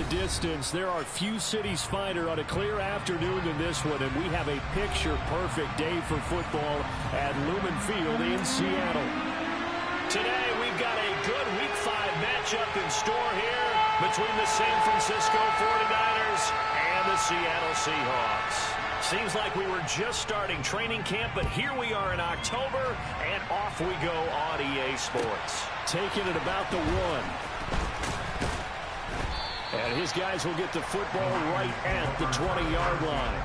the distance, there are few cities finer on a clear afternoon than this one, and we have a picture-perfect day for football at Lumen Field in Seattle. Today, we've got a good Week 5 matchup in store here between the San Francisco 49ers and the Seattle Seahawks. Seems like we were just starting training camp, but here we are in October, and off we go on EA Sports. Taking it about the 1. And his guys will get the football right at the 20-yard line.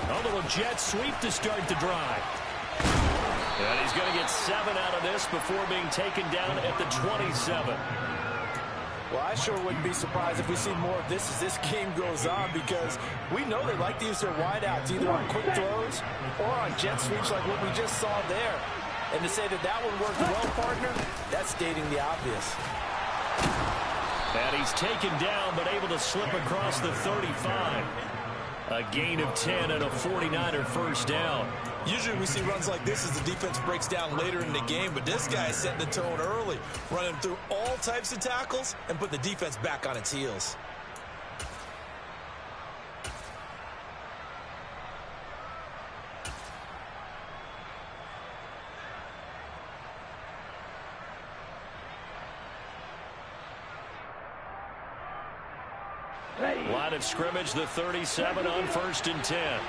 A little jet sweep to start the drive. And he's going to get 7 out of this before being taken down at the 27. Well, I sure wouldn't be surprised if we see more of this as this game goes on, because we know they like to use their wideouts either on quick throws or on jet sweeps like what we just saw there. And to say that that one worked well, partner, that's stating the obvious. And he's taken down but able to slip across the 35. A gain of 10 and a 49er first down. Usually we see runs like this as the defense breaks down later in the game, but this guy is setting the tone early, running through all types of tackles and put the defense back on its heels. Line of scrimmage, the 37 on 1st and 10.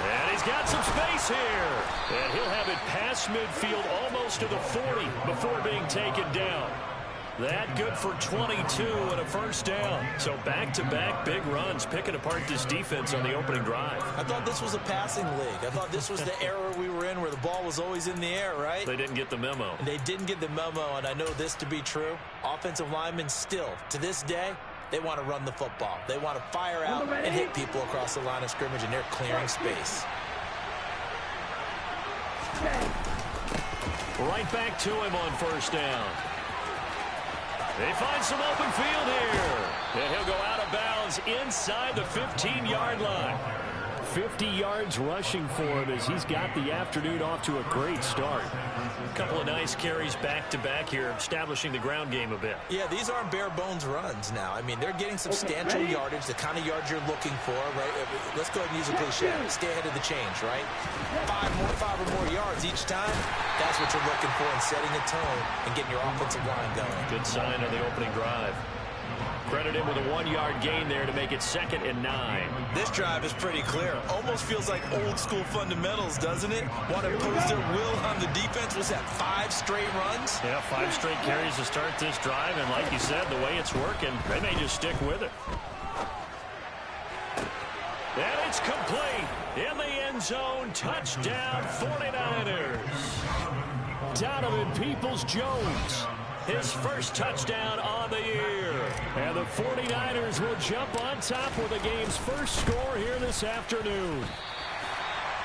And he's got some space here. And he'll have it past midfield almost to the 40 before being taken down. That good for 22 and a first down. So back-to-back big runs, picking apart this defense on the opening drive. I thought this was a passing league. I thought this was the era we were in where the ball was always in the air, right? They didn't get the memo. And they didn't get the memo, and I know this to be true. Offensive linemen still, to this day, they want to run the football. They want to fire out and hit people across the line of scrimmage, and they're clearing space. Right back to him on first down. They find some open field here. And he'll go out of bounds inside the 15-yard line. 50 yards rushing for him as he's got the afternoon off to a great start. A couple of nice carries back-to-back here, establishing the ground game a bit. Yeah, these aren't bare-bones runs now. I mean, they're getting substantial yardage, the kind of yards you're looking for, right? Let's go ahead and use a cliche. Stay ahead of the change, right? 5 or more yards each time. That's what you're looking for in setting a tone and getting your offensive line going. Good sign on the opening drive. Credit him with a 1-yard gain there to make it 2nd and 9. This drive is pretty clear. Almost feels like old-school fundamentals, doesn't it? Want to impose their will on the defense. Was that 5 straight runs? Yeah, 5 straight carries to start this drive. And like you said, the way it's working, they may just stick with it. And it's complete. In the end zone, touchdown 49ers. Donovan Peoples-Jones. His first touchdown on the year. And the 49ers will jump on top with the game's first score here this afternoon.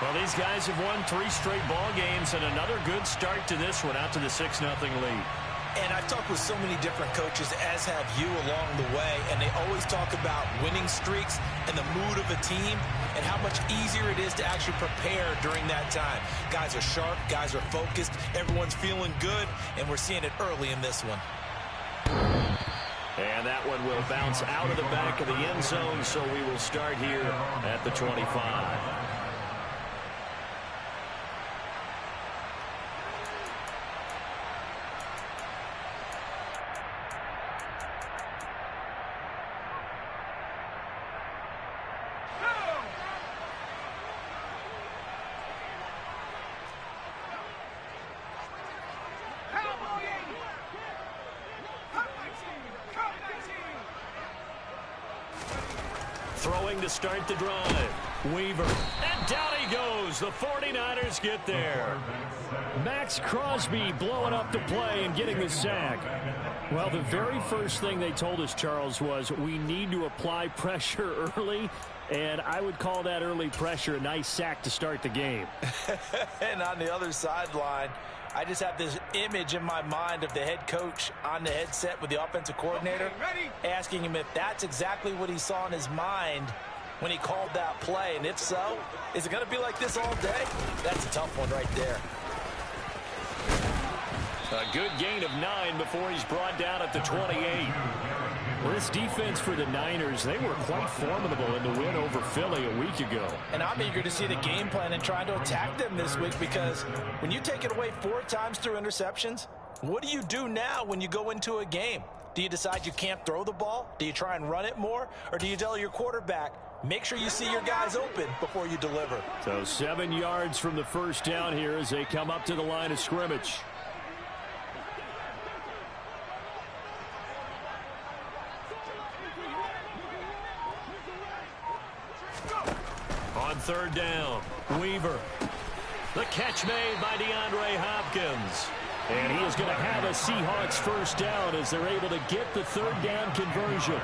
Well, these guys have won 3 straight ball games and another good start to this one out to the 6-0 lead. And I've talked with so many different coaches, as have you along the way, and they always talk about winning streaks and the mood of a team and how much easier it is to actually prepare during that time. Guys are sharp, guys are focused, everyone's feeling good, and we're seeing it early in this one. And that one will bounce out of the back of the end zone, so we will start here at the 25. Throwing to start the drive. Weaver. And down he goes. The 49ers get there. Max Crosby blowing up the play and getting the sack. Well, the very first thing they told us, Charles, was we need to apply pressure early, and I would call that early pressure a nice sack to start the game. And on the other sideline, I just have this image in my mind of the head coach on the headset with the offensive coordinator, asking him if that's exactly what he saw in his mind when he called that play. And if so, is it going to be like this all day? That's a tough one right there. A good gain of 9 before he's brought down at the 28. Well, this defense for the Niners, they were quite formidable in the win over Philly a week ago. And I'm eager to see the game plan and trying to attack them this week, because when you take it away 4 times through interceptions, what do you do now when you go into a game? Do you decide you can't throw the ball? Do you try and run it more? Or do you tell your quarterback, make sure you see your guys open before you deliver? So 7 yards from the first down here as they come up to the line of scrimmage. On third down, Weaver. The catch made by DeAndre Hopkins. And he is going to have a Seahawks first down as they're able to get the third down conversion.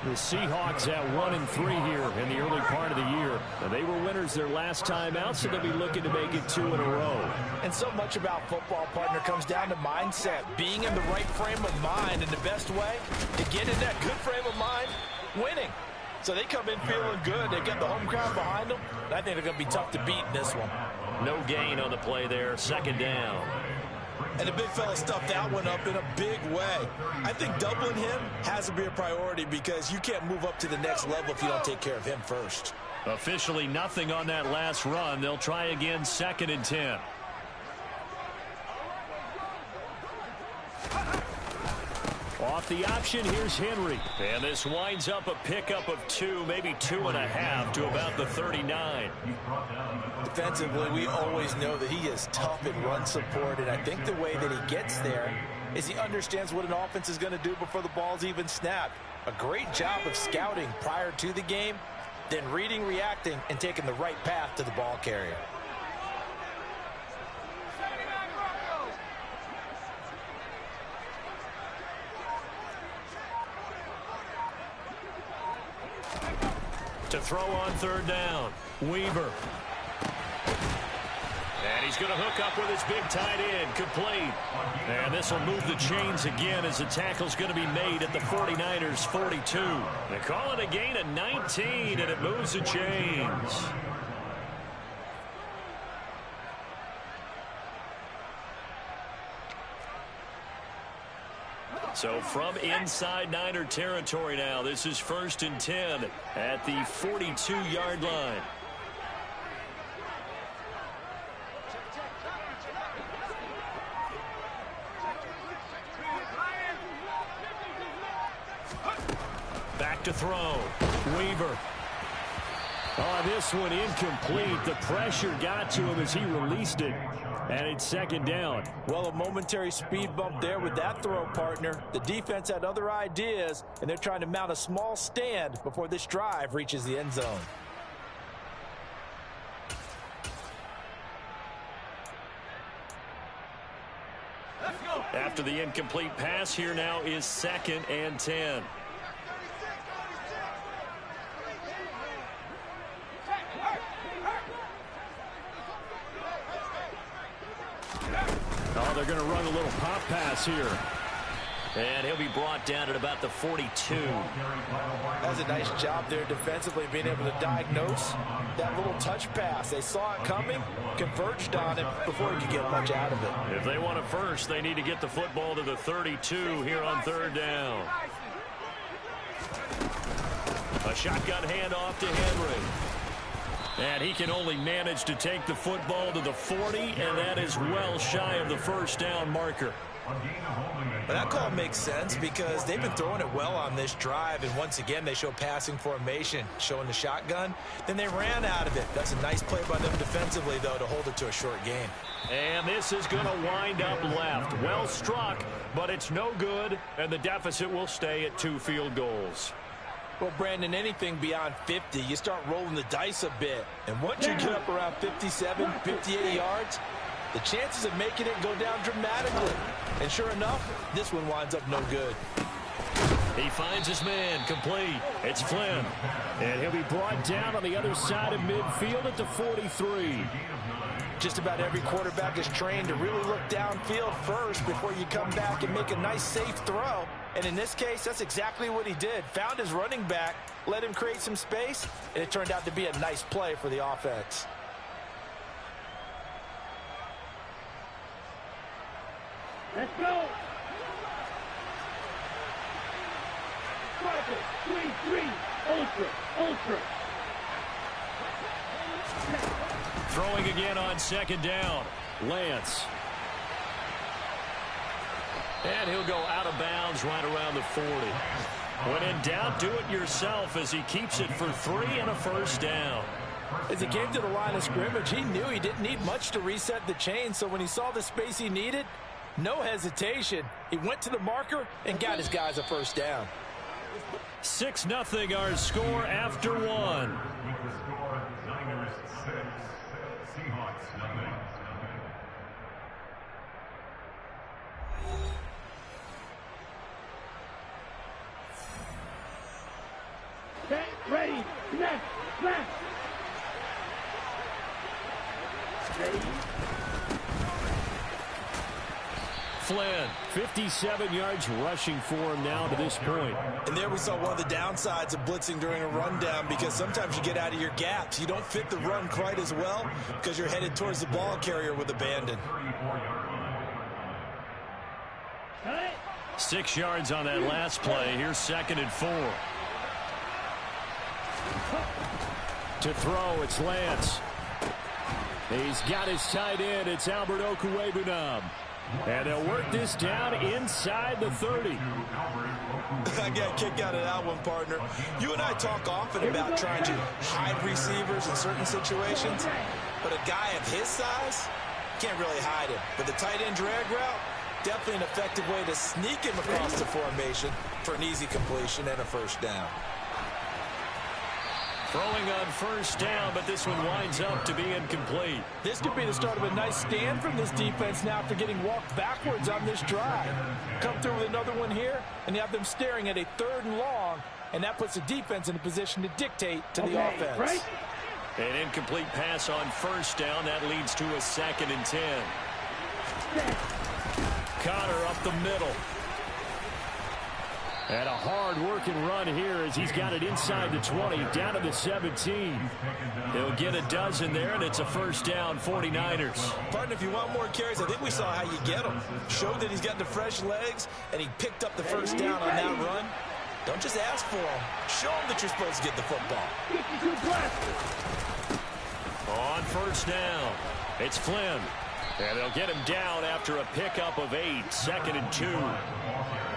The Seahawks at 1-3 here in the early part of the year. And they were winners their last time out, so they'll be looking to make it 2 in a row. And so much about football, partner, comes down to mindset. Being in the right frame of mind, and the best way to get in that good frame of mind, winning. So they come in feeling good. They've got the home crowd behind them. I think they're going to be tough to beat in this one. No gain on the play there. Second down. And the big fella stuffed that one up in a big way. I think doubling him has to be a priority, because you can't move up to the next level if you don't take care of him first. Officially nothing on that last run. They'll try again, 2nd and 10. Off the option, here's Henry. And this winds up a pickup of 2, maybe 2.5 to about the 39. Defensively, we always know that he is tough in run support, and I think the way that he gets there is he understands what an offense is going to do before the ball's even snapped. A great job of scouting prior to the game, then reading, reacting, and taking the right path to the ball carrier. To throw on third down, Weaver. And he's going to hook up with his big tight end, complete. And this will move the chains again as the tackle's going to be made at the 49ers' 42. They call it a gain of 19, and it moves the chains. So from inside Niner territory now, this is 1st and 10 at the 42-yard line. Back to throw. Weaver. Oh, this one incomplete. The pressure got to him as he released it. And it's 2nd down. Well, a momentary speed bump there with that throw, partner. The defense had other ideas, and they're trying to mount a small stand before this drive reaches the end zone. After the incomplete pass, here now is 2nd and 10. Oh, they're going to run a little pop pass here. And he'll be brought down at about the 42. That's a nice job there defensively, being able to diagnose that little touch pass. They saw it coming, converged on it before he could get much out of it. If they want it first, they need to get the football to the 32 here on third down. A shotgun handoff to Henry. And he can only manage to take the football to the 40, and that is well shy of the first down marker. But that call makes sense because they've been throwing it well on this drive, and once again they show passing formation, showing the shotgun. Then they ran out of it. That's a nice play by them defensively, though, to hold it to a short gain. And this is going to wind up left. Well struck, but it's no good, and the deficit will stay at 2 field goals. Well, Brandon, anything beyond 50, you start rolling the dice a bit. And once you get up around 57, 58 yards, the chances of making it go down dramatically. And sure enough, this one winds up no good. He finds his man, complete. It's Flynn. And he'll be brought down on the other side of midfield at the 43. Just about every quarterback is trained to really look downfield first before you come back and make a nice, safe throw. And in this case, that's exactly what he did. Found his running back, let him create some space, and it turned out to be a nice play for the offense. Let's go. 3-3, ultra. Throwing again on second down. Lance. And he'll go out of bounds right around the 40. When in doubt, do it yourself as he keeps it for 3 and a first down. As he came to the line of scrimmage, he knew he didn't need much to reset the chain, so when he saw the space he needed, no hesitation. He went to the marker and got his guys a first down. 6-0 our score after 1. Set, ready, snap. Ready. Flynn, 57 yards rushing for him now to this point. And there we saw one of the downsides of blitzing during a rundown, because sometimes you get out of your gaps. You don't fit the run quite as well because you're headed towards the ball carrier with abandon. 6 yards on that last play. Here's 2nd and 4. To throw, it's Lance. He's got his tight end. It's Albert Okwuegbunam. And they'll work this down inside the 30. I got a kick out of that one, partner. You and I talk often about trying to hide receivers in certain situations, but a guy of his size can't really hide him. But the tight end drag route, definitely an effective way to sneak him across the formation for an easy completion and a first down. Throwing on first down, but this one winds up to be incomplete. This could be the start of a nice stand from this defense now after getting walked backwards on this drive. Come through with another one here, and you have them staring at a 3rd and long, and that puts the defense in a position to dictate to the offense. Right. An incomplete pass on first down. That leads to a 2nd and 10. Connor up the middle. And a hard-working run here as he's got it inside the 20, down to the 17. He'll get a dozen there, and it's a first down, 49ers. Partner, if you want more carries, I think we saw how you get them. Showed that he's got the fresh legs, and he picked up the first down on that run. Don't just ask for them. Show them that you're supposed to get the football. On first down, it's Flynn. And they'll get him down after a pickup of 8, 2nd and 2.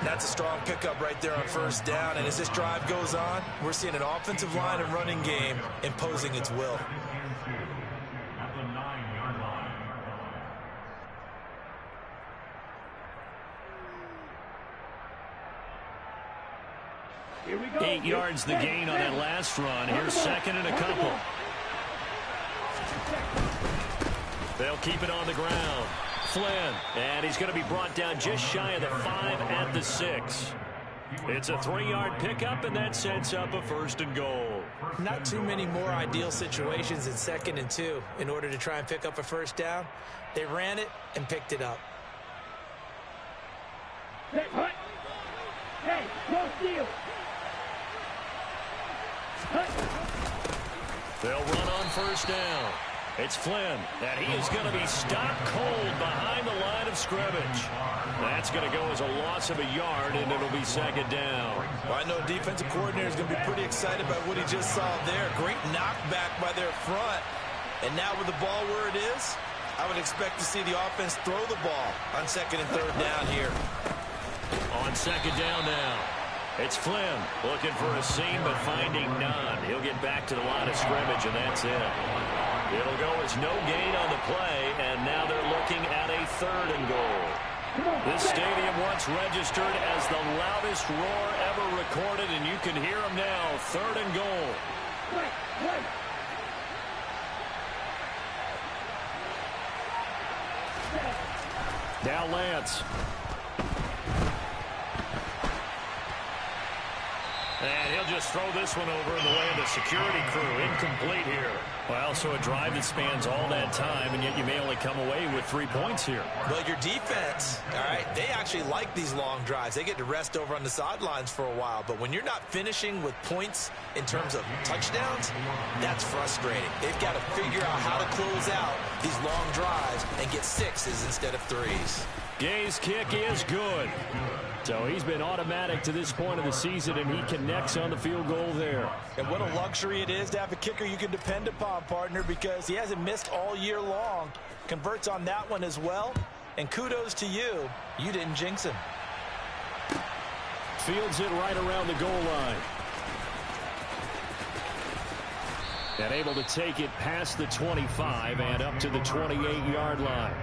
That's a strong pickup right there on first down. And as this drive goes on, we're seeing an offensive line and running game imposing its will. Here we go. 8 yards the gain on that last run. Here's 2nd and a couple. They'll keep it on the ground. Flynn, and he's going to be brought down just shy of the 5 at the 6. It's a 3-yard pickup, and that sets up a 1st and goal. Not too many more ideal situations in 2nd and 2 in order to try and pick up a first down. They ran it and picked it up. Hey, no steal. They'll run on first down. It's Flynn, and he is going to be stopped cold behind the line of scrimmage. That's going to go as a loss of a yard, and it'll be 2nd down. Well, I know defensive coordinator is going to be pretty excited about what he just saw there. Great knockback by their front. And now with the ball where it is, I would expect to see the offense throw the ball on 2nd and 3rd down here. On 2nd down now, it's Flynn looking for a seam but finding none. He'll get back to the line of scrimmage, and that's it. It'll go as no gain on the play, and now they're looking at a 3rd and goal. This stadium once registered as the loudest roar ever recorded, and you can hear them now. 3rd and goal. Now Lance. And he'll just throw this one over in the way of the security crew. Incomplete here. Well, so a drive that spans all that time, and yet you may only come away with 3 points here. Well, your defense, all right, they actually like these long drives. They get to rest over on the sidelines for a while. But when you're not finishing with points in terms of touchdowns, that's frustrating. They've got to figure out how to close out these long drives and get 6s instead of 3s. Gay's kick is good. So he's been automatic to this point of the season, and he connects on the field goal there. And what a luxury it is to have a kicker you can depend upon, partner, because he hasn't missed all year long. Converts on that one as well. And kudos to you. You didn't jinx him. Fields it right around the goal line. And able to take it past the 25 and up to the 28-yard line.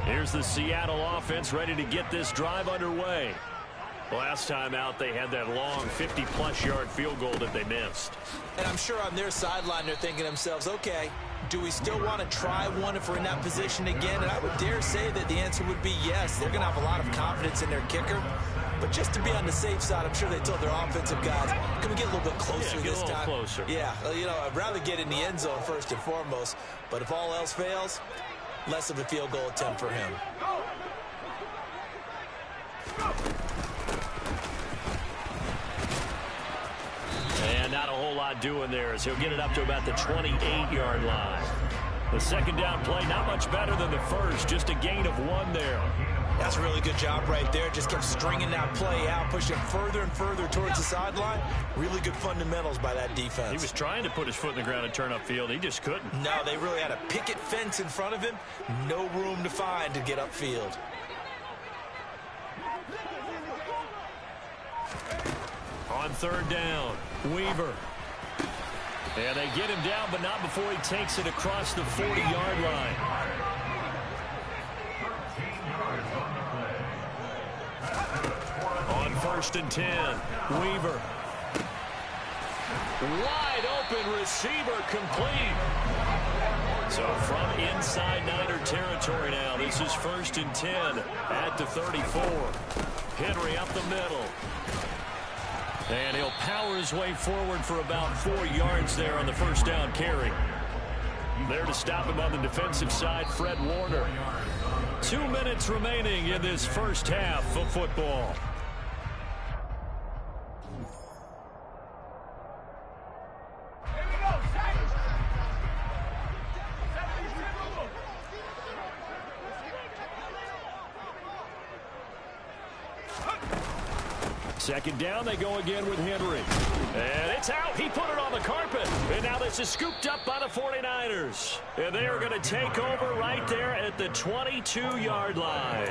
Here's the Seattle offense ready to get this drive underway. Last time out, they had that long 50-plus yard field goal that they missed. And I'm sure on their sideline, they're thinking to themselves, okay, do we still want to try one if we're in that position again? And I would dare say that the answer would be yes. They're going to have a lot of confidence in their kicker. But just to be on the safe side, I'm sure they told their offensive guys, can we get a little bit closer this time? Closer. Yeah, you know, I'd rather get in the end zone first and foremost. But if all else fails, less of a field goal attempt for him. And not a whole lot doing there as he'll get it up to about the 28-yard line. The second down play, not much better than the first, just a gain of 1 there. That's a really good job right there. Just kept stringing that play out, pushing further and further towards the sideline. Really good fundamentals by that defense. He was trying to put his foot in the ground and turn upfield. He just couldn't. No, they really had a picket fence in front of him. No room to find to get upfield. On 3rd down, Weaver. And they get him down, but not before he takes it across the 40-yard line. On 1st and 10, Weaver. Wide open receiver, complete. So from inside Niner territory now, this is 1st and 10 at the 34. Henry up the middle. And he'll power his way forward for about 4 yards there on the first down carry. There to stop him on the defensive side, Fred Warner. 2 minutes remaining in this first half of football. Second down, they go again with Henry. And it's out. He put it on the carpet. And now this is scooped up by the 49ers. And they are going to take over right there at the 22-yard line.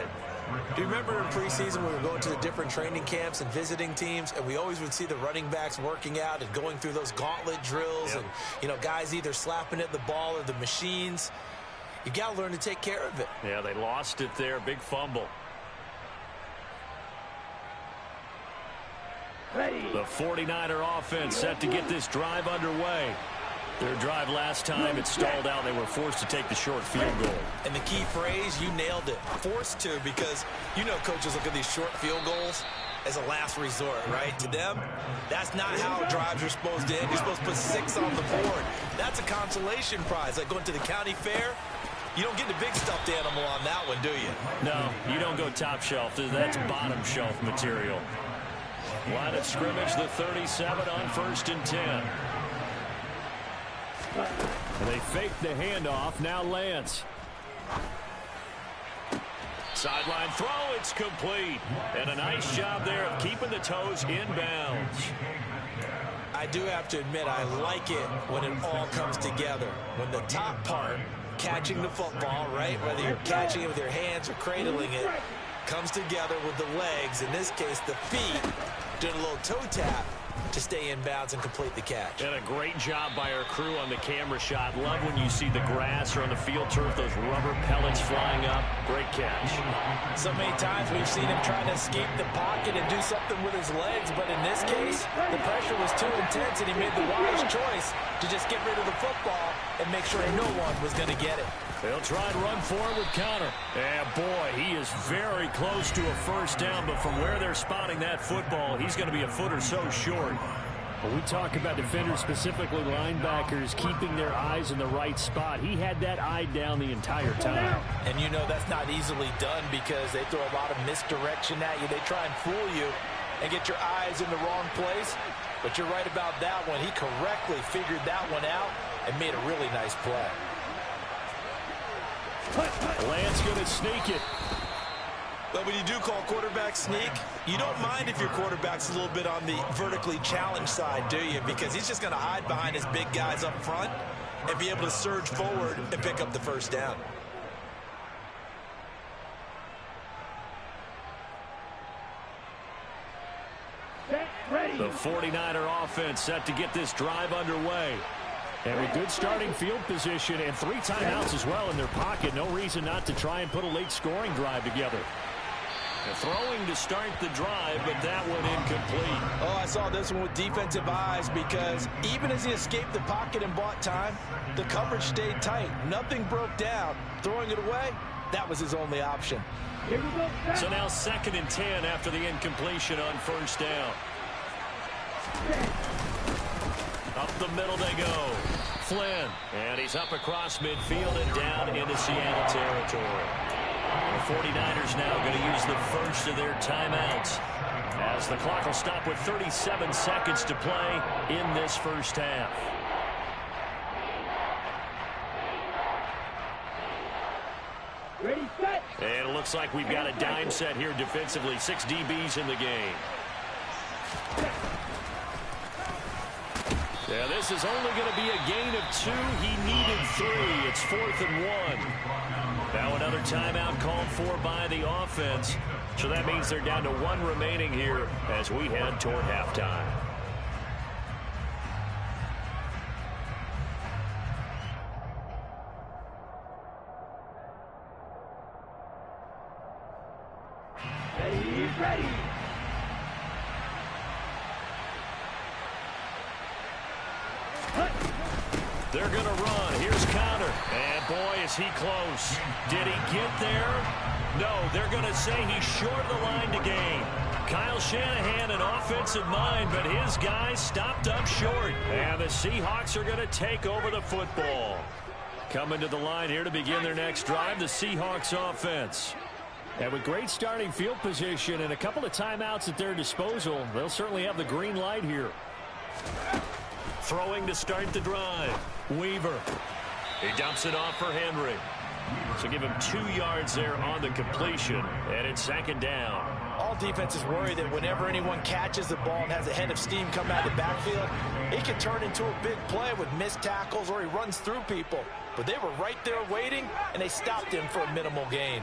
Do you remember in preseason when we were going to the different training camps and visiting teams, and we always would see the running backs working out and going through those gauntlet drills, and, you know, guys either slapping at the ball or the machines. You got to learn to take care of it. Yeah, they lost it there. Big fumble. The 49er offense set to get this drive underway. Their drive last time, it stalled out. They were forced to take the short field goal. And the key phrase, you nailed it. Forced to, because you know coaches look at these short field goals as a last resort, right? To them, that's not how drives are supposed to end. You're supposed to put 6 on the board. That's a consolation prize, like going to the county fair. You don't get the big stuffed animal on that one, do you? No, you don't go top shelf. That's bottom shelf material. Line of scrimmage, the 37 on 1st and 10. And they fake the handoff. Now Lance. Sideline throw, it's complete. And a nice job there of keeping the toes inbounds. I do have to admit, I like it when it all comes together. When the top part, catching the football, right, whether you're catching it with your hands or cradling it, comes together with the legs, in this case the feet, doing a little toe tap. to stay in bounds and complete the catch. And a great job by our crew on the camera shot. Love when you see the grass or on the field turf, those rubber pellets flying up. Great catch. So many times we've seen him trying to escape the pocket and do something with his legs, but in this case, the pressure was too intense and he made the wise choice to just get rid of the football and make sure no one was going to get it. They'll try and run forward with Connor. And boy, he is very close to a first down, but from where they're spotting that football, he's going to be a foot or so short. When we talk about defenders, specifically linebackers, keeping their eyes in the right spot, he had that eye down the entire time. And you know that's not easily done because they throw a lot of misdirection at you. They try and fool you and get your eyes in the wrong place. But you're right about that one. He correctly figured that one out and made a really nice play. Lance going to sneak it. But when you do call quarterback sneak, you don't mind if your quarterback's a little bit on the vertically challenged side, do you? Because he's just going to hide behind his big guys up front and be able to surge forward and pick up the first down. The 49er offense set to get this drive underway. And with good starting field position and 3 timeouts as well in their pocket, no reason not to try and put a late scoring drive together. And throwing to start the drive, but that one incomplete. Oh, I saw this one with defensive eyes because even as he escaped the pocket and bought time, the coverage stayed tight. Nothing broke down. Throwing it away, that was his only option. So now 2nd and 10 after the incompletion on first down. Up the middle they go. Flynn. And he's up across midfield and down into Seattle territory. The 49ers now going to use the first of their timeouts, as the clock will stop with 37 seconds to play in this first half. Ready, set. And it looks like we've got a dime set here defensively. 6 DBs in the game. Yeah, this is only going to be a gain of 2. He needed 3. It's 4th and 1. Now another timeout called for by the offense. So that means they're down to 1 remaining here as we head toward halftime. Ready. They're going to run. Here's Connor. And boy, is he close. Did he get there? No, they're going to say he's short of the line to gain. Kyle Shanahan, an offensive mind, but his guys stopped up short. And the Seahawks are going to take over the football. Coming to the line here to begin their next drive, the Seahawks offense. And with great starting field position and a couple of timeouts at their disposal, they'll certainly have the green light here. Throwing to start the drive. Weaver. He dumps it off for Henry. So give him 2 yards there on the completion. And it's 2nd down. All defenses worry that whenever anyone catches the ball and has a head of steam come out of the backfield, it can turn into a big play with missed tackles or he runs through people. But they were right there waiting, and they stopped him for a minimal gain.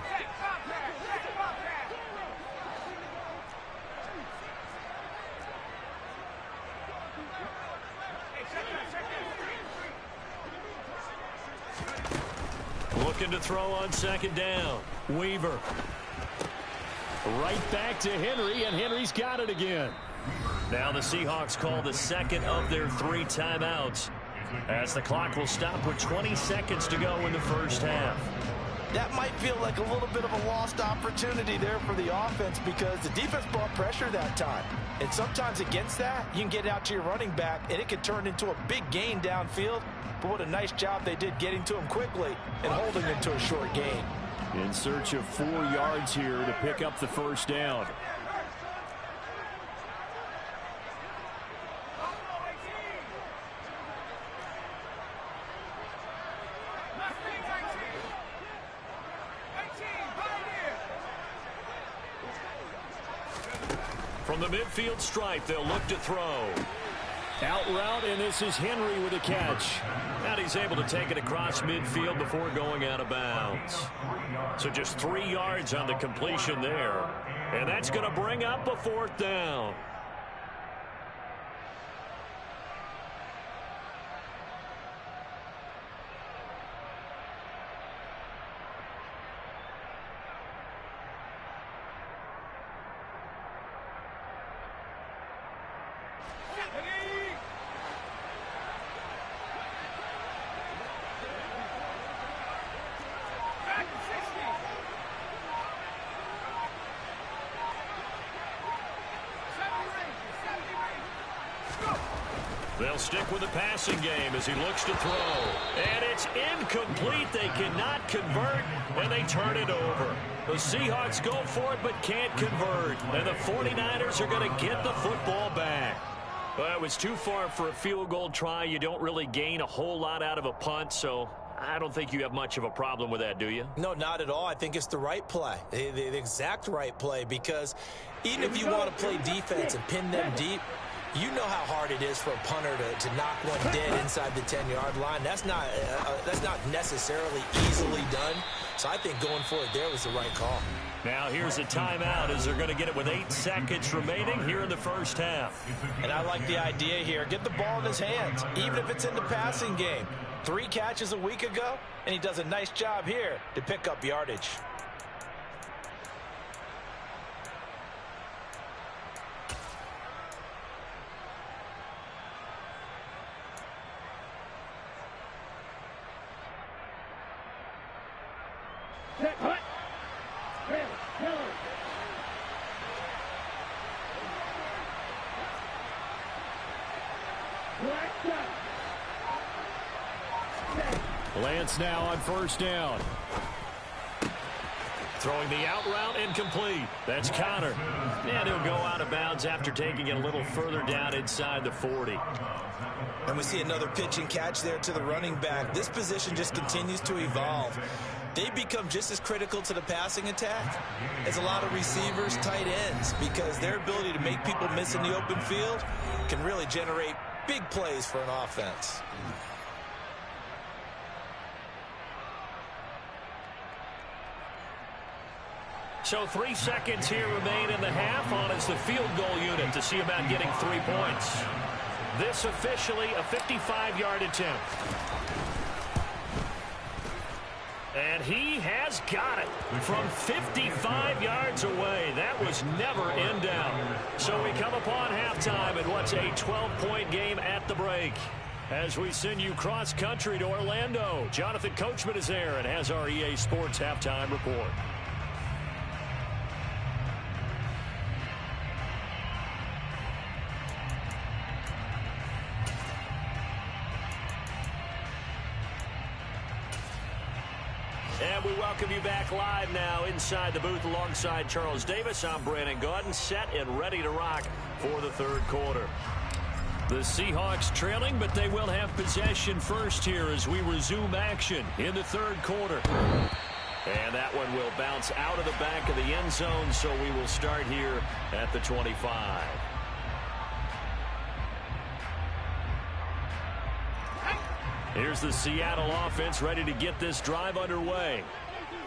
Looking to throw on 2nd down. Weaver. Right back to Henry, and Henry's got it again. Now the Seahawks call the 2nd of their 3 timeouts, as the clock will stop with 20 seconds to go in the first half. That might feel like a little bit of a lost opportunity there for the offense because the defense brought pressure that time. And sometimes against that, you can get out to your running back, and it could turn into a big gain downfield. But what a nice job they did getting to him quickly and holding him to a short gain. In search of 4 yards here to pick up the first down. From the midfield stripe, they'll look to throw. Out route, and this is Henry with a catch. And he's able to take it across midfield before going out of bounds. So just 3 yards on the completion there. And that's going to bring up a 4th down. They'll stick with the passing game as he looks to throw. And it's incomplete. They cannot convert, and they turn it over. The Seahawks go for it but can't convert. And the 49ers are going to get the football back. Well, it was too far for a field goal try. You don't really gain a whole lot out of a punt, so I don't think you have much of a problem with that, do you? No, not at all. I think it's the right play, the exact right play, because even if you want to play defense and pin them deep, you know how hard it is for a punter to knock one dead inside the 10-yard line. That's not necessarily easily done. So I think going for it there was the right call. Now here's a timeout as they're going to get it with 8 seconds remaining here in the first half. And I like the idea here. Get the ball in his hands, even if it's in the passing game. 3 catches a week ago, and he does a nice job here to pick up yardage. Set, hut. Trail, Miller. Black shot. Lance now on first down. Throwing the out route incomplete. That's Connor. And he'll go out of bounds after taking it a little further down inside the 40. And we see another pitch and catch there to the running back. This position just continues to evolve. They become just as critical to the passing attack as a lot of receivers, tight ends, because their ability to make people miss in the open field can really generate big plays for an offense. So 3 seconds here remain in the half on as the field goal unit to see about getting 3 points. This officially a 55-yard attempt. And he has got it from 55 yards away. That was never in doubt. So we come upon halftime at what's a 12-point game at the break. As we send you cross-country to Orlando, Jonathan Coachman is there and has our EA Sports halftime report. And we welcome you back live now inside the booth alongside Charles Davis. I'm Brandon Gaudin, set and ready to rock for the third quarter. The Seahawks trailing, but they will have possession first here as we resume action in the third quarter. And that one will bounce out of the back of the end zone, so we will start here at the 25. Here's the Seattle offense ready to get this drive underway.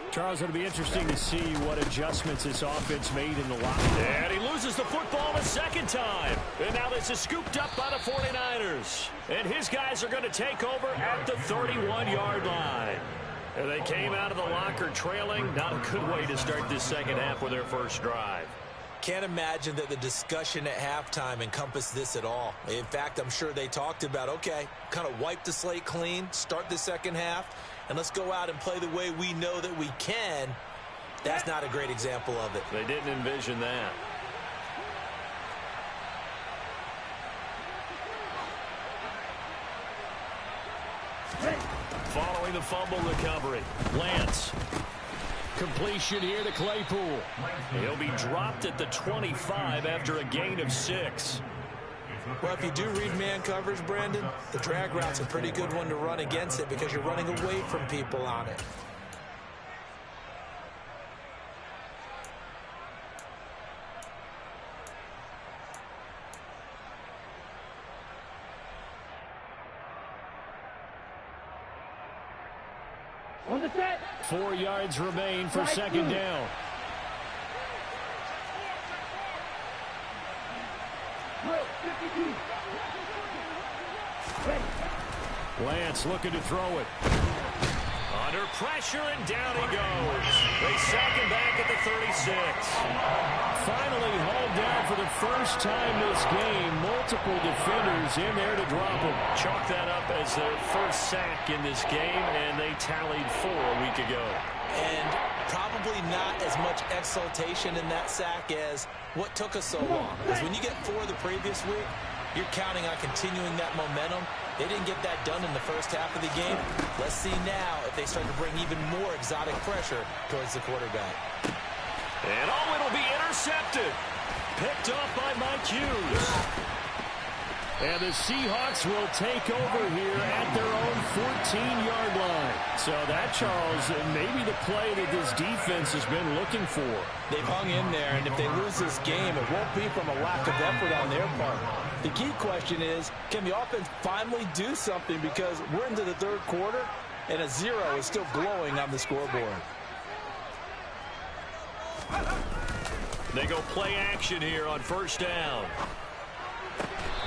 Charles, it'll be interesting to see what adjustments this offense made in the locker room. And he loses the football a second time. And now this is scooped up by the 49ers. And his guys are going to take over at the 31-yard line. And they came out of the locker trailing. Not a good way to start this second half with their first drive. Can't imagine that the discussion at halftime encompassed this at all. In fact, I'm sure they talked about, okay, kind of wipe the slate clean, start the second half, and let's go out and play the way we know that we can. That's not a great example of it. They didn't envision that. Following the fumble recovery, Lance. Completion here to Claypool. He'll be dropped at the 25 after a gain of 6. Well, if you do read man coverage, Brandon, the drag route's a pretty good one to run against it because you're running away from people on it. On the set. 4 yards remain for second down. Lance looking to throw it. Under pressure, and down he goes. They sack him back at the 36. Finally hauled down for the first time this game. Multiple defenders in there to drop him. Chalk that up as their first sack in this game, and they tallied 4 a week ago. And probably not as much exultation in that sack as what took us so long. Because when you get 4 the previous week, You're counting on continuing that momentum. They didn't get that done in the first half of the game. Let's see now if they start to bring even more exotic pressure towards the quarterback. And it'll be intercepted. Picked off by Mike Hughes. And the Seahawks will take over here at their own 14-yard line. So that, Charles, may be the play that this defense has been looking for. They've hung in there, and if they lose this game, it won't be from a lack of effort on their part. The key question is, can the offense finally do something, because we're into the third quarter, and a 0 is still glowing on the scoreboard. They go play action here on first down.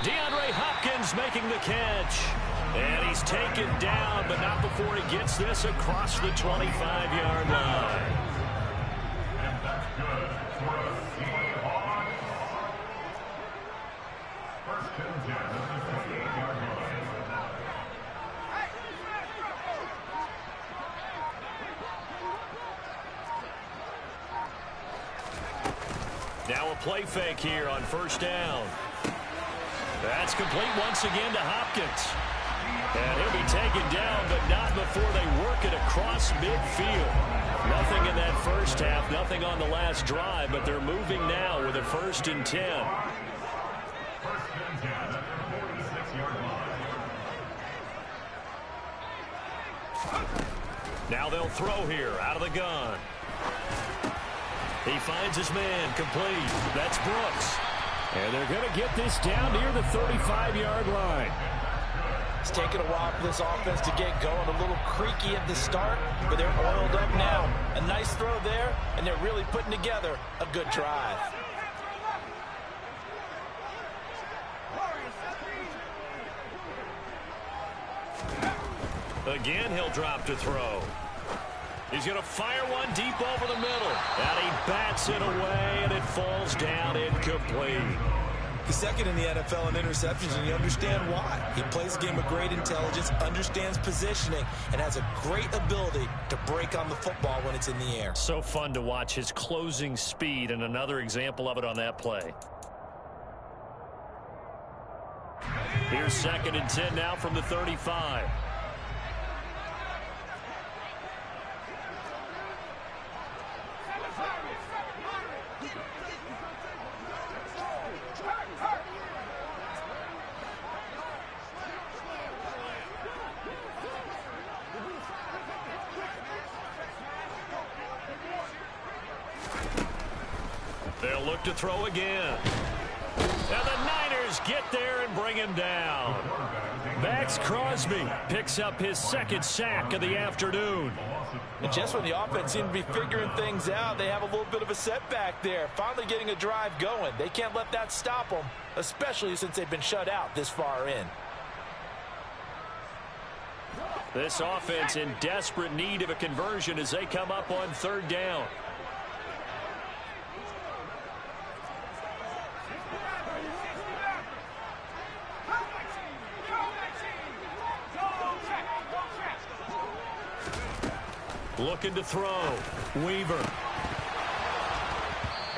DeAndre Hopkins making the catch. And he's taken down, but not before he gets this across the 25-yard line. And that's good for a Seahawks. First and 10 at the 28-yard line. Now a play fake here on first down. That's complete once again to Hopkins. And he'll be taken down, but not before they work it across midfield. Nothing in that first half, nothing on the last drive, but they're moving now with a 1st and 10. First and 10 at the 46-yard line. Now they'll throw here out of the gun. He finds his man complete. That's Brooks. And they're going to get this down near the 35-yard line. It's taken a while for this offense to get going. A little creaky at the start, but they're oiled up now. A nice throw there, and they're really putting together a good drive. Again, he'll drop to throw. He's going to fire one deep over the middle. And he bats it away, and it falls down incomplete. He's second in the NFL in interceptions, and you understand why. He plays a game of great intelligence, understands positioning, and has a great ability to break on the football when it's in the air. So fun to watch his closing speed, and another example of it on that play. Here's 2nd and 10 now from the 35. They'll look to throw again. And the Niners get there and bring him down. Max Crosby picks up his 2nd sack of the afternoon. And just when the offense seemed to be figuring things out, they have a little bit of a setback there. Finally getting a drive going. They can't let that stop them, especially since they've been shut out this far in. This offense in desperate need of a conversion as they come up on 3rd down. Looking to throw. Weaver.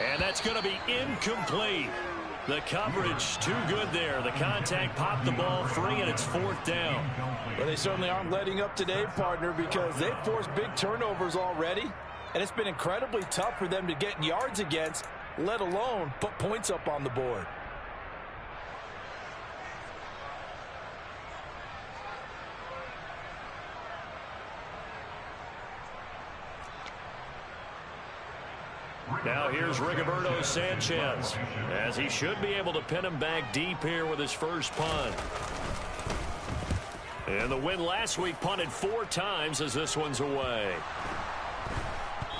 And that's going to be incomplete. The coverage too good there. The contact popped the ball free, and it's 4th down. Well, they certainly aren't letting up today, partner, because they've forced big turnovers already. And it's been incredibly tough for them to get yards against, let alone put points up on the board. Now here's Rigoberto Sanchez, as he should be able to pin him back deep here with his first punt. And the win last week punted 4 times as this one's away.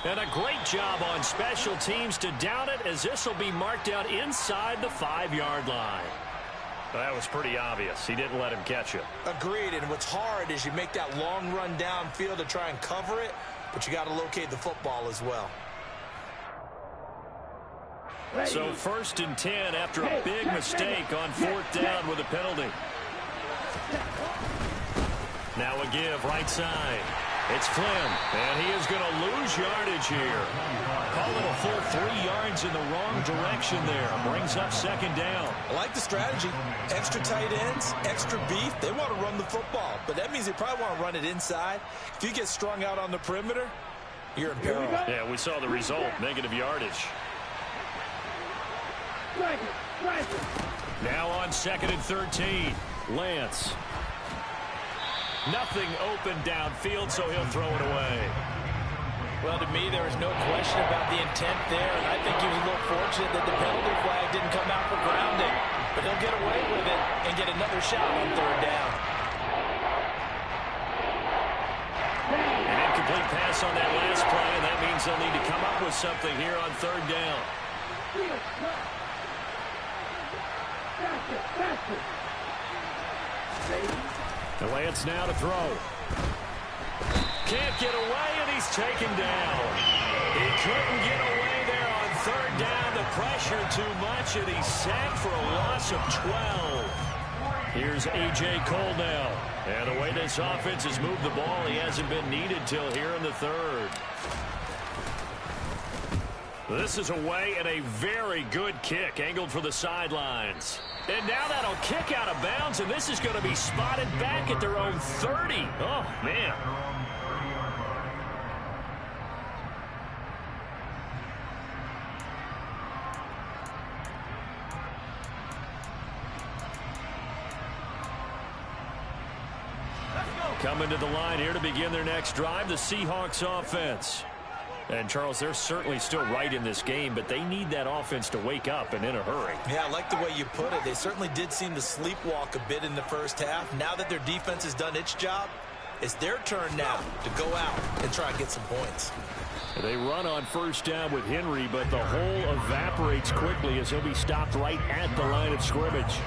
And a great job on special teams to down it, as this will be marked out inside the 5-yard line. That was pretty obvious. He didn't let him catch it. Agreed, and what's hard is you make that long run downfield to try and cover it, but you got to locate the football as well. So 1st and 10 after a big mistake on 4th down with a penalty. Now a give right side. It's Flynn, and he is going to lose yardage here. Call it a full 3 yards in the wrong direction there. Brings up second down. I like the strategy. Extra tight ends, extra beef. They want to run the football, but that means they probably want to run it inside. If you get strung out on the perimeter, you're in peril. Yeah, we saw the result, negative yardage. Now on 2nd and 13, Lance. Nothing open downfield, so he'll throw it away. Well, to me, there was no question about the intent there, and I think he was a little fortunate that the penalty flag didn't come out for grounding. But he'll get away with it and get another shot on 3rd down. An incomplete pass on that last play, and that means they'll need to come up with something here on 3rd down. The Lance now to throw. Can't get away, and he's taken down. He couldn't get away there on 3rd down. The pressure too much, and he's sacked for a loss of 12. Here's A.J. Cole now. And the way this offense has moved the ball, he hasn't been needed till here in the 3rd. This is away and a very good kick, angled for the sidelines. And now that'll kick out of bounds, and this is going to be spotted back at their own 30. Oh, man. Coming to the line here to begin their next drive, the Seahawks offense. And, Charles, they're certainly still right in this game, but they need that offense to wake up and in a hurry. Yeah, I like the way you put it. They certainly did seem to sleepwalk a bit in the first half. Now that their defense has done its job, it's their turn now to go out and try and get some points. They run on 1st down with Henry, but the hole evaporates quickly as he'll be stopped right at the line of scrimmage.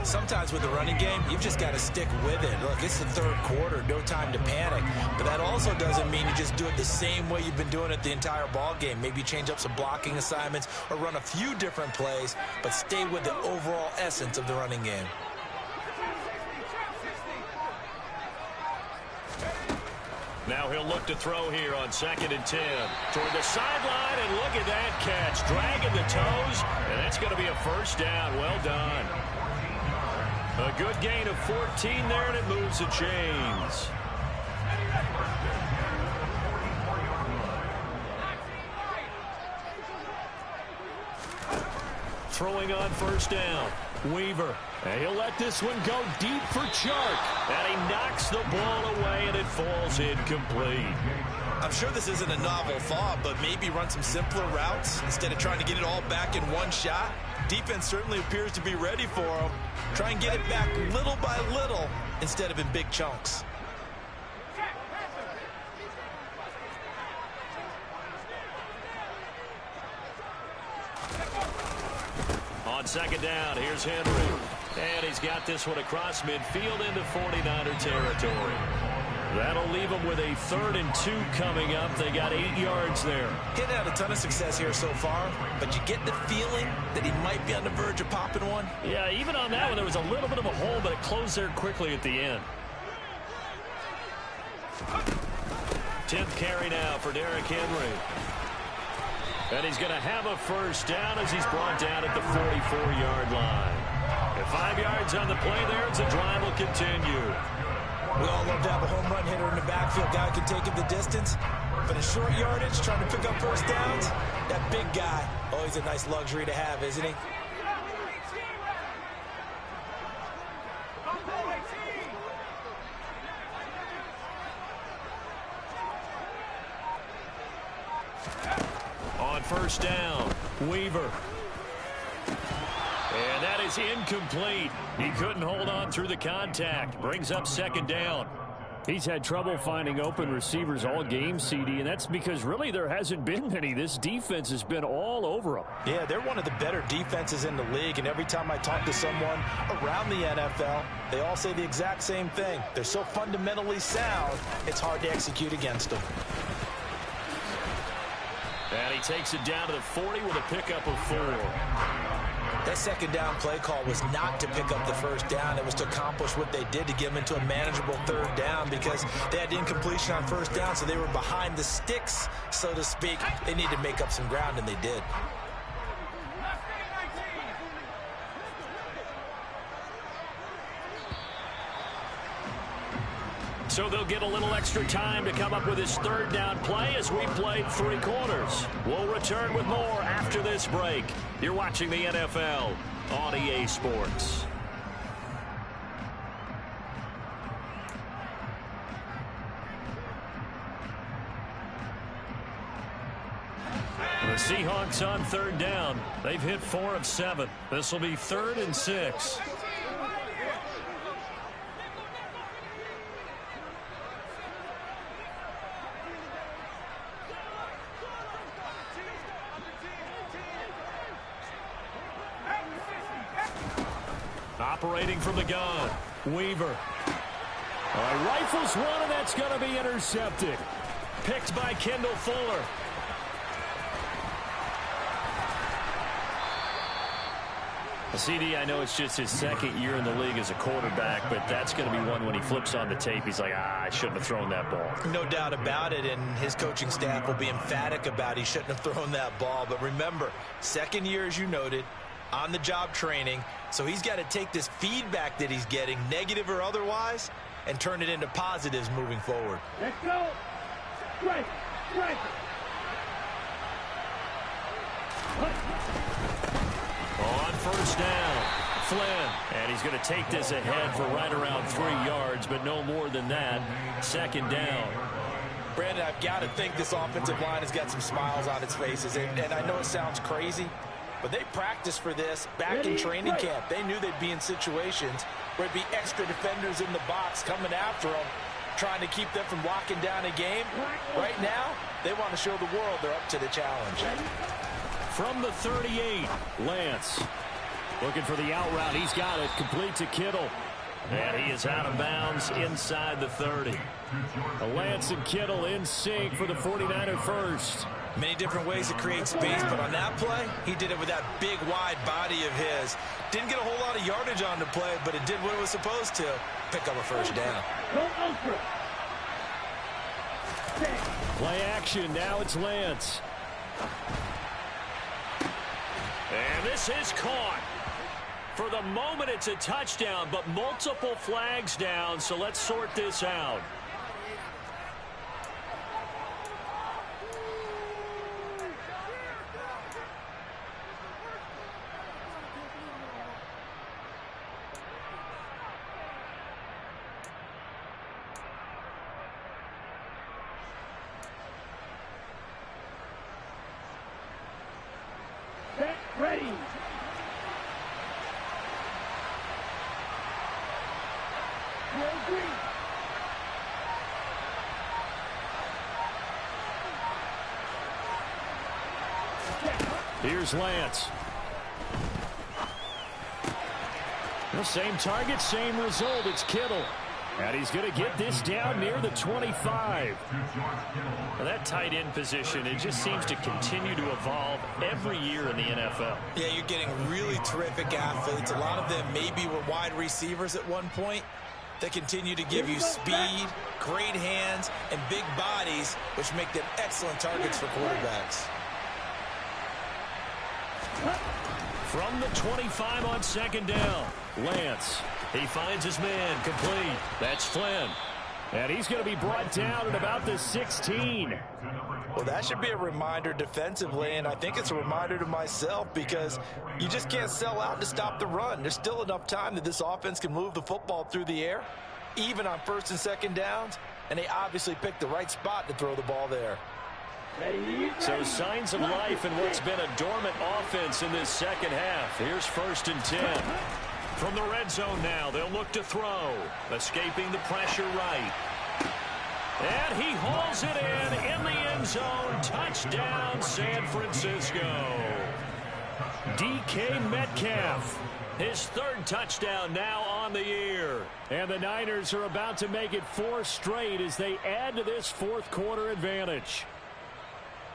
Sometimes with the running game, you've just got to stick with it. Look, it's the 3rd quarter, no time to panic. But that also doesn't mean you just do it the same way you've been doing it the entire ball game. Maybe change up some blocking assignments or run a few different plays, but stay with the overall essence of the running game. Now he'll look to throw here on 2nd and 10. Toward the sideline, and look at that catch. Dragging the toes, and that's going to be a 1st down. Well done. A good gain of 14 there, and it moves the chains. Throwing on 1st down. Weaver. And he'll let this one go deep for Chark. And he knocks the ball away, and it falls incomplete. I'm sure this isn't a novel thought, but maybe run some simpler routes instead of trying to get it all back in one shot. Defense certainly appears to be ready for him. Try and get it back little by little instead of in big chunks. On 2nd down, here's Henry. And he's got this one across midfield into 49er territory. That'll leave them with a 3rd and 2 coming up. They got 8 yards there. He's had a ton of success here so far, but you get the feeling that he might be on the verge of popping one. Yeah, even on that one, there was a little bit of a hole, but it closed there quickly at the end. 10th carry now for Derrick Henry. And he's going to have a 1st down as he's brought down at the 44-yard line. And 5 yards on the play there as the drive will continue. We all love to have a home run hitter in the backfield. Guy can take it the distance. But in short yardage, trying to pick up 1st downs, that big guy, always a nice luxury to have, isn't he? On 1st down, Weaver. And that is incomplete. He couldn't hold on through the contact. Brings up 2nd down. He's had trouble finding open receivers all game, CD, and that's because really there hasn't been many. This defense has been all over them. Yeah, they're one of the better defenses in the league, and every time I talk to someone around the NFL, they all say the exact same thing. They're so fundamentally sound, it's hard to execute against them. And he takes it down to the 40 with a pickup of 4. That second down play call was not to pick up the first down. It was to accomplish what they did to get them into a manageable third down because they had incompletion on first down, so they were behind the sticks, so to speak. They needed to make up some ground, and they did. So they'll get a little extra time to come up with his third down play as we played 3 quarters. We'll return with more after this break. You're watching the NFL on EA Sports. The Seahawks on third down. They've hit 4 of 7. This will be 3rd and 6. Operating from the gun, Weaver. Rifles one, and that's going to be intercepted. Picked by Kendall Fuller. CD, I know it's just his 2nd year in the league as a quarterback, but that's going to be one when he flips on the tape. He's like, I shouldn't have thrown that ball. No doubt about it, and his coaching staff will be emphatic about he shouldn't have thrown that ball. But remember, 2nd year, as you noted, on-the-job training, so he's got to take this feedback that he's getting, negative or otherwise, and turn it into positives moving forward. Let's go. Strike. Strike. On first down, Flynn. And he's going to take this ahead for right around 3 yards, but no more than that. 2nd down. Brandon, I've got to think this offensive line has got some smiles on its faces, and I know it sounds crazy, but they practiced for this back in training camp. They knew they'd be in situations where it'd be extra defenders in the box coming after them, trying to keep them from locking down a game. Right now, they want to show the world they're up to the challenge. From the 38, Lance. Looking for the out route. He's got it. Complete to Kittle. And he is out of bounds inside the 30. Lance and Kittle in sync for the 49er first. Many different ways to create space, but on that play, he did it with that big, wide body of his. Didn't get a whole lot of yardage on the play, but it did what it was supposed to. Pick up a first down. Play action. Now it's Lance. And this is caught. For the moment, it's a touchdown, but multiple flags down, so let's sort this out. Set. Ready. Here's Lance. The same target, same result. It's Kittle. And he's going to get this down near the 25. Well, that tight end position, it just seems to continue to evolve every year in the NFL. Yeah, you're getting really terrific athletes. A lot of them maybe were wide receivers at one point. They continue to give you speed, great hands, and big bodies, which make them excellent targets for quarterbacks. From the 25 on 2nd down, Lance. He finds his man, complete. That's Flynn. And he's going to be brought down at about the 16. Well, that should be a reminder defensively, and I think it's a reminder to myself because you just can't sell out to stop the run. There's still enough time that this offense can move the football through the air, even on 1st and 2nd downs, and they obviously picked the right spot to throw the ball there. So signs of life in what's been a dormant offense in this second half. Here's 1st and 10. From the red zone now, they'll look to throw. Escaping the pressure right. And he hauls it in the end zone. Touchdown, San Francisco. DK Metcalf. His 3rd touchdown now on the year. And the Niners are about to make it 4 straight as they add to this 4th quarter advantage.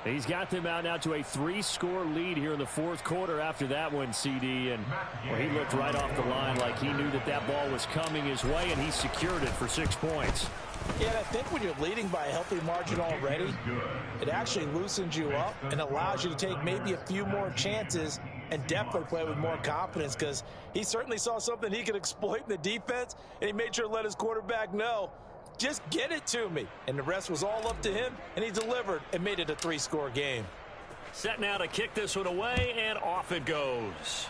He's got them out now to a 3-score lead here in the fourth quarter after that one, CD. And well, he looked right off the line like he knew that that ball was coming his way, and he secured it for 6 points. Yeah, and I think when you're leading by a healthy margin already, it actually loosens you up and allows you to take maybe a few more chances and definitely play with more confidence, because he certainly saw something he could exploit in the defense, and he made sure to let his quarterback know, just get it to me. And the rest was all up to him, and he delivered and made it a 3-score game. Set now to kick this one away, and off it goes.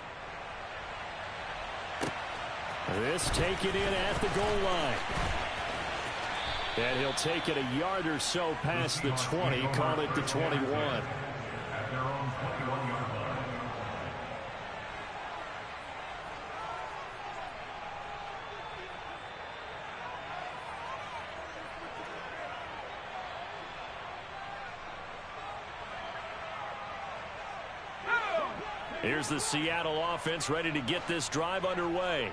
This taken in at the goal line. And he'll take it a yard or so past the 20, call it the 21. At their own 21-yard line. Here's the Seattle offense ready to get this drive underway.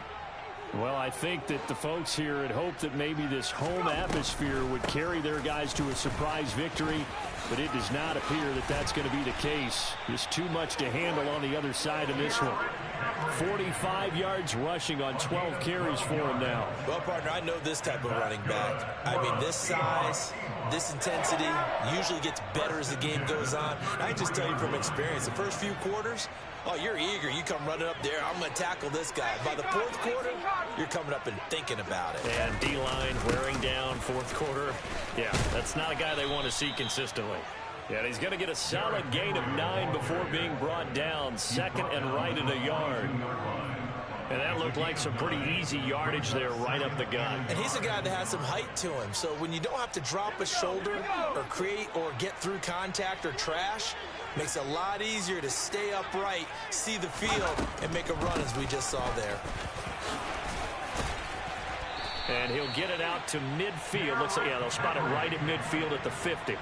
Well, I think that the folks here had hoped that maybe this home atmosphere would carry their guys to a surprise victory, but it does not appear that that's going to be the case. Just too much to handle on the other side of this one. 45 yards rushing on 12 carries for him now. Well, partner, I know this type of running back. I mean, this size, this intensity usually gets better as the game goes on. I can just tell you from experience, the first few quarters, oh, you're eager. You come running up there. I'm going to tackle this guy. By the fourth quarter, you're coming up and thinking about it. And D-line wearing down fourth quarter. Yeah, that's not a guy they want to see consistently. Yeah, he's going to get a solid gain of 9 before being brought down. Second and right at a yard. And that looked like some pretty easy yardage there right up the gut. And he's a guy that has some height to him. So when you don't have to drop a shoulder or create or get through contact or trash, makes it a lot easier to stay upright, see the field, and make a run as we just saw there. And he'll get it out to midfield. Looks like, yeah, they'll spot it right at midfield at the 50.